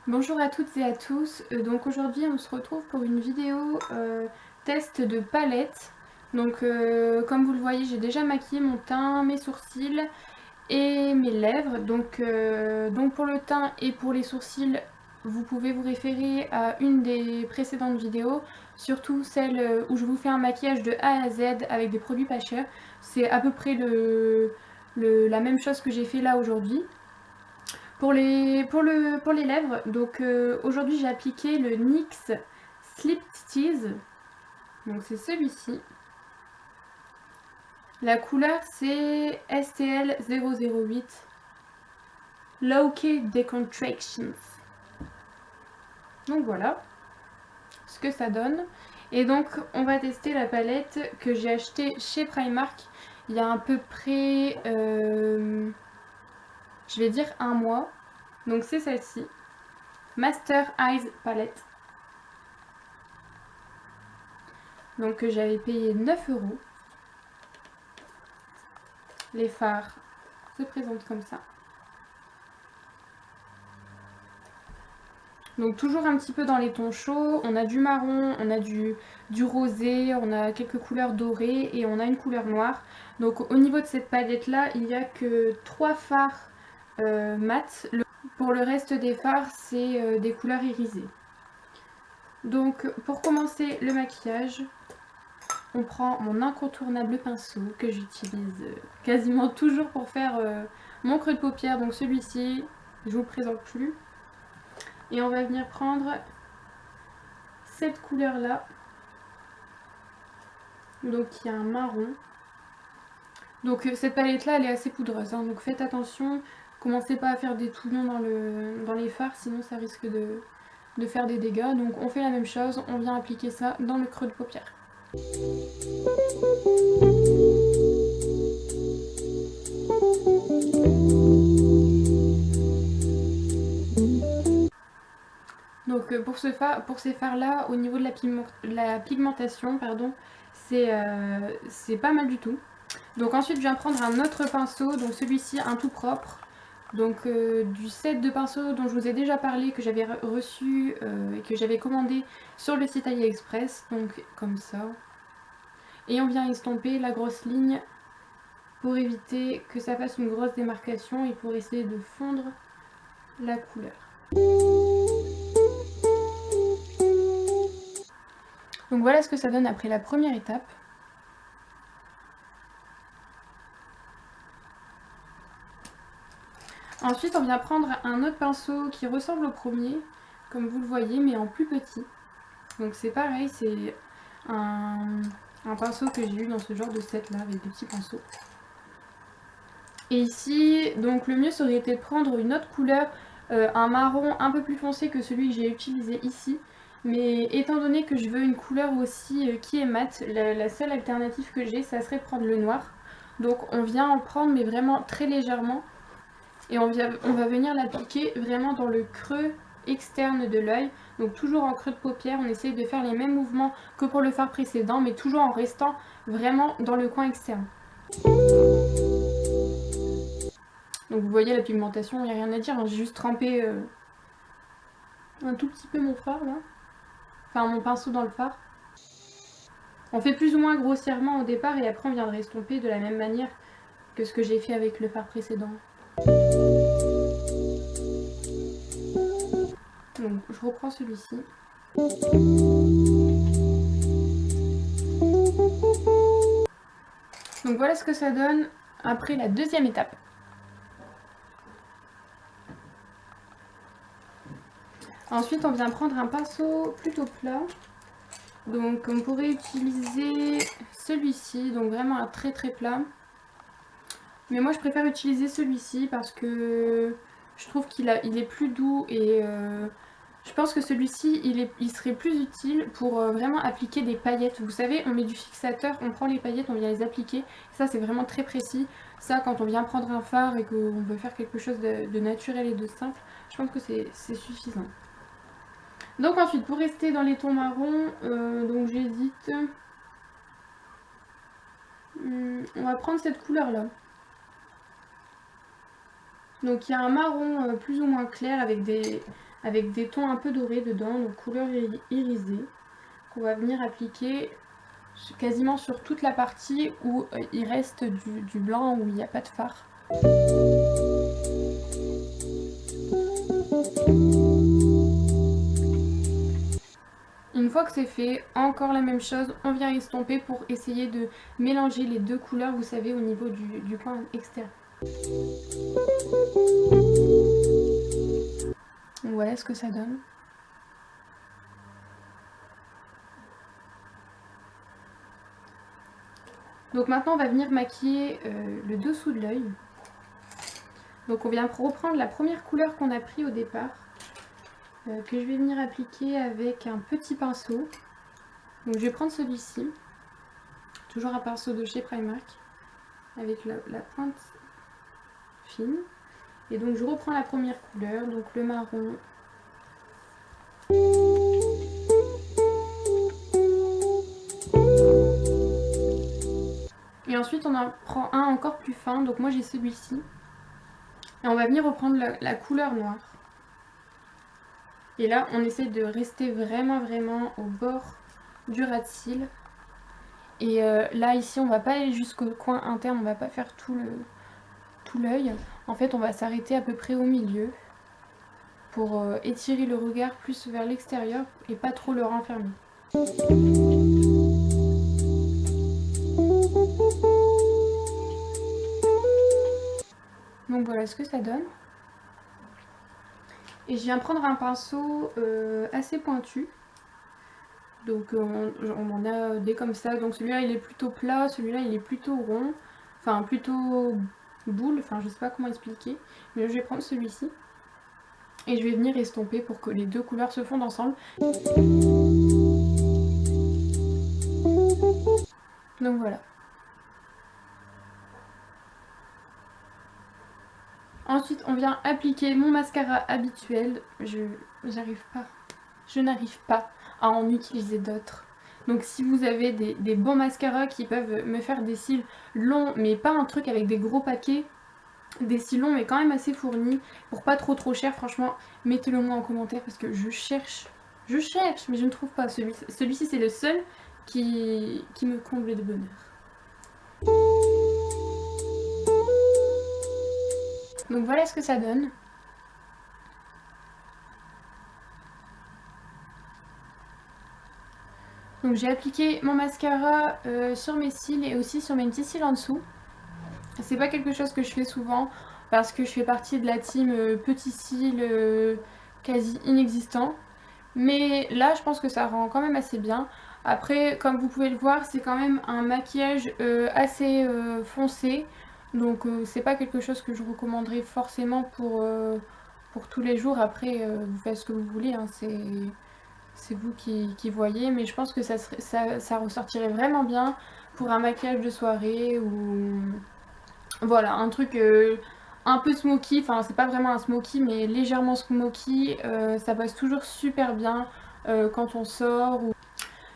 Bonjour à toutes et à tous, donc aujourd'hui on se retrouve pour une vidéo test de palette. Donc comme vous le voyez, j'ai déjà maquillé mon teint, mes sourcils et mes lèvres. Donc pour le teint et pour les sourcils, vous pouvez vous référer à une des précédentes vidéos, surtout celle où je vous fais un maquillage de A à Z avec des produits pas chers. C'est à peu près la même chose que j'ai fait là aujourd'hui. Pour les lèvres, donc aujourd'hui j'ai appliqué le NYX Slip Tease, donc c'est celui-ci. La couleur c'est STL 008 Low Key Decontractions. Donc voilà ce que ça donne. Et donc on va tester la palette que j'ai achetée chez Primark il y a à peu près, je vais dire un mois. Donc c'est celle-ci, Master Eyes Palette. Donc j'avais payé 9 €. Les fards se présentent comme ça. Donc toujours un petit peu dans les tons chauds, on a du marron, on a du rosé, on a quelques couleurs dorées et on a une couleur noire. Donc au niveau de cette palette là, il n'y a que 3 fards mat. Pour le reste des fards, c'est des couleurs irisées. Donc pour commencer le maquillage, on prend mon incontournable pinceau que j'utilise quasiment toujours pour faire mon creux de paupière. Donc celui-ci, je vous le présente plus. Et on va venir prendre cette couleur là, donc il y a un marron. Donc cette palette là elle est assez poudreuse, hein, donc faites attention, commencez pas à faire des touillons dans les fards, sinon ça risque de faire des dégâts. Donc on fait la même chose, on vient appliquer ça dans le creux de paupière. Donc pour ces fards là, au niveau de la pigmentation, pardon, c'est pas mal du tout. Donc ensuite je viens prendre un autre pinceau, donc celui-ci un tout propre. Donc du set de pinceaux dont je vous ai déjà parlé, que j'avais reçu et que j'avais commandé sur le site AliExpress, donc comme ça. Et on vient estomper la grosse ligne pour éviter que ça fasse une grosse démarcation et pour essayer de fondre la couleur. Donc voilà ce que ça donne après la première étape. Ensuite on vient prendre un autre pinceau qui ressemble au premier, comme vous le voyez, mais en plus petit. Donc c'est pareil, c'est un pinceau que j'ai eu dans ce genre de set là, avec des petits pinceaux. Et ici, donc le mieux ça aurait été de prendre une autre couleur, un marron un peu plus foncé que celui que j'ai utilisé ici. Mais étant donné que je veux une couleur aussi qui est mate, la seule alternative que j'ai, ça serait de prendre le noir. Donc on vient en prendre mais vraiment très légèrement. Et on va venir l'appliquer vraiment dans le creux externe de l'œil. Donc toujours en creux de paupière, on essaye de faire les mêmes mouvements que pour le fard précédent, mais toujours en restant vraiment dans le coin externe. Donc vous voyez la pigmentation, il n'y a rien à dire, hein. J'ai juste trempé un tout petit peu mon fard là. Enfin mon pinceau dans le fard. On fait plus ou moins grossièrement au départ et après on viendra estomper de la même manière que ce que j'ai fait avec le fard précédent. Donc je reprends celui-ci. Donc voilà ce que ça donne après la deuxième étape. Ensuite on vient prendre un pinceau plutôt plat. Donc on pourrait utiliser celui-ci, donc vraiment un très très plat. Mais moi je préfère utiliser celui-ci parce que je trouve qu'il est plus doux et je pense que celui-ci il serait plus utile pour vraiment appliquer des paillettes. Vous savez, on met du fixateur, on prend les paillettes, on vient les appliquer. Ça c'est vraiment très précis. Ça quand on vient prendre un fard et qu'on veut faire quelque chose de naturel et de simple, je pense que c'est suffisant. Donc ensuite, pour rester dans les tons marrons, donc j'hésite. On va prendre cette couleur là. Donc il y a un marron plus ou moins clair avec des avec des tons un peu dorés dedans, donc couleur irisée, qu'on va venir appliquer quasiment sur toute la partie où il reste du blanc, où il n'y a pas de fard. Une fois que c'est fait, encore la même chose, on vient estomper pour essayer de mélanger les deux couleurs, vous savez, au niveau du coin extérieur. Donc voilà ce que ça donne. Donc maintenant on va venir maquiller le dessous de l'œil. Donc on vient reprendre la première couleur qu'on a pris au départ, que je vais venir appliquer avec un petit pinceau. Donc je vais prendre celui-ci, toujours un pinceau de chez Primark, avec la pointe fine. Et donc je reprends la première couleur, donc le marron. Et ensuite on en prend un encore plus fin, donc moi j'ai celui-ci. Et on va venir reprendre la couleur noire. Et là on essaie de rester vraiment au bord du ras de cils. Et là ici on va pas aller jusqu'au coin interne, on va pas faire tout l'œil. En fait on va s'arrêter à peu près au milieu pour étirer le regard plus vers l'extérieur et pas trop le renfermer. Donc voilà ce que ça donne. Et je viens prendre un pinceau assez pointu. Donc on en a des comme ça. Donc celui-là il est plutôt plat, celui-là il est plutôt rond. Enfin plutôt boule, enfin je sais pas comment expliquer. Mais je vais prendre celui-ci. Et je vais venir estomper pour que les deux couleurs se fondent ensemble. Donc voilà. Ensuite on vient appliquer mon mascara habituel. Je n'arrive pas à en utiliser d'autres. Donc si vous avez des bons mascaras qui peuvent me faire des cils longs, mais pas un truc avec des gros paquets, des cils longs mais quand même assez fournis, pour pas trop cher, franchement, mettez-le moi en commentaire parce que je cherche, mais je ne trouve pas. Celui-ci c'est le seul qui me comble de bonheur. Donc voilà ce que ça donne. Donc j'ai appliqué mon mascara sur mes cils et aussi sur mes petits cils en dessous. C'est pas quelque chose que je fais souvent parce que je fais partie de la team petits cils quasi inexistants. Mais là je pense que ça rend quand même assez bien. Après comme vous pouvez le voir c'est quand même un maquillage assez foncé. Donc c'est pas quelque chose que je recommanderais forcément pour tous les jours. Après vous faites ce que vous voulez, hein, c'est vous qui voyez. Mais je pense que ça ressortirait vraiment bien pour un maquillage de soirée ou... Voilà, un truc un peu smoky, enfin c'est pas vraiment un smoky mais légèrement smoky, ça passe toujours super bien quand on sort.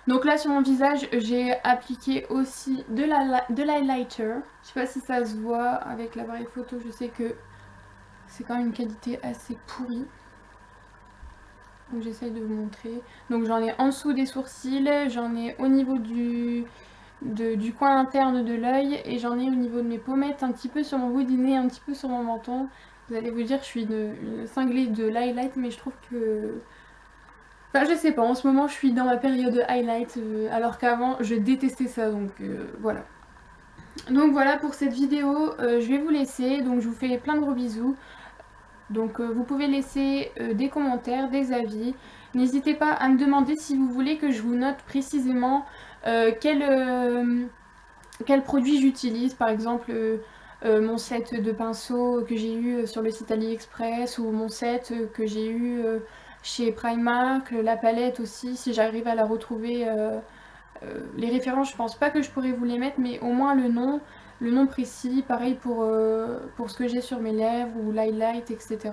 Donc là sur mon visage j'ai appliqué aussi de l'highlighter, je sais pas si ça se voit avec l'appareil photo, je sais que c'est quand même une qualité assez pourrie. Donc j'essaye de vous montrer. Donc j'en ai en dessous des sourcils, j'en ai au niveau du coin interne de l'œil et j'en ai au niveau de mes pommettes, un petit peu sur mon bout du nez, un petit peu sur mon menton. Vous allez vous dire je suis une cinglée de l'highlight mais je trouve que... Enfin je sais pas, en ce moment je suis dans ma période de highlight alors qu'avant je détestais ça donc voilà. Donc voilà pour cette vidéo, je vais vous laisser, donc je vous fais plein de gros bisous. Donc vous pouvez laisser des commentaires, des avis. N'hésitez pas à me demander si vous voulez que je vous note précisément quel produit j'utilise. Par exemple mon set de pinceaux que j'ai eu sur le site AliExpress ou mon set que j'ai eu chez Primark, la palette aussi, si j'arrive à la retrouver. Les références, je pense pas que je pourrais vous les mettre, mais au moins le nom précis, pareil pour ce que j'ai sur mes lèvres ou l'highlight, etc.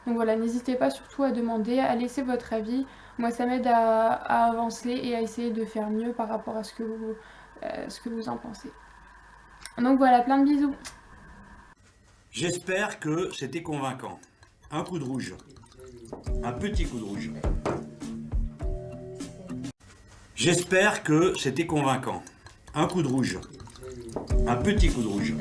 Donc voilà, n'hésitez pas surtout à demander, à laisser votre avis. Moi ça m'aide à avancer et à essayer de faire mieux par rapport à ce que vous en pensez. Donc voilà, plein de bisous. J'espère que c'était convaincant. Un coup de rouge. Un petit coup de rouge. J'espère que c'était convaincant. Un coup de rouge. Un petit coup de rouge.